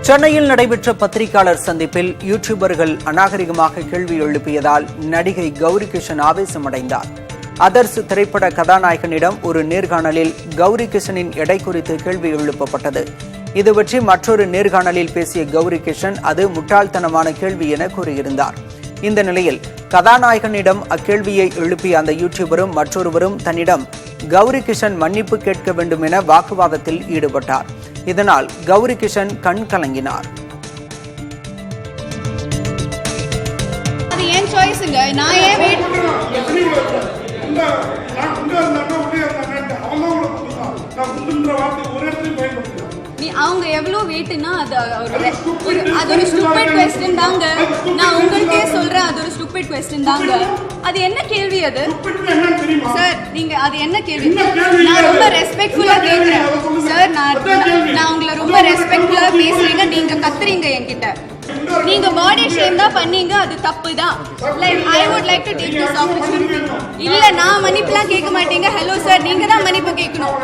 சென்னையில் நடைபெற்ற பத்திரிகையாளர் சந்திப்பில் யூடியூபர்கள் அநாகரிகமாக கேள்வி எழுப்பியதால் நடிகை கௌரி கிஷன் ஆவேசமடைந்தார். அதர்ஸ் திரைப்பட கதாநாயகனிடம் ஒரு நேர்காணலில் கௌரி கிஷனின் எடை குறித்து கேள்வி எழுப்பப்பட்டது. இது பற்றி மற்றொரு நேர்காணலில் பேசிய கௌரி கிஷன் அது முட்டாள்தனமான கேள்வி என கூறியிருந்தார். இந்த நிலையில் கதாநாயகனிடம் அக்கேள்வியை எழுப்பிய அந்த யூடியூபரும் மற்றொருவரும் தன்னிடம் கௌரி கிஷன் மன்னிப்பு கேட்க வேண்டும் என வாக்குவாதத்தில் ஈடுபட்டார். இதனால் கௌரி கிஷன் கண் கலங்கினார். அவங்க எவ்வளோ வெயிட்னா அது ஒரு ஸ்டூபிட் क्वेश्चन தாங்க. நான் உங்களுக்கே சொல்றேன், அது ஒரு ஸ்டூபிட் क्वेश्चन தாங்க. அது என்ன கேள்வி அது சார்? நீங்க அது என்ன கேள்வி? நான் ரொம்ப ரெஸ்பெக்ட்ஃபுல்லா கேக்குறேன் சார். நான் உங்களை ரொம்ப ரெஸ்பெக்ட்ஃபுல்லா பேசுறீங்க, நீங்க கத்துறீங்க என்கிட்ட. நீங்க பாடி ஷேம் தான் பண்ணீங்க, அது தப்பு தான். Like I would like to take this opportunity. இல்ல நான் மன்னிப்புலாம் கேட்க மாட்டீங்க. ஹலோ சார், நீங்க தான் மன்னிப்பு கேட்கணும்.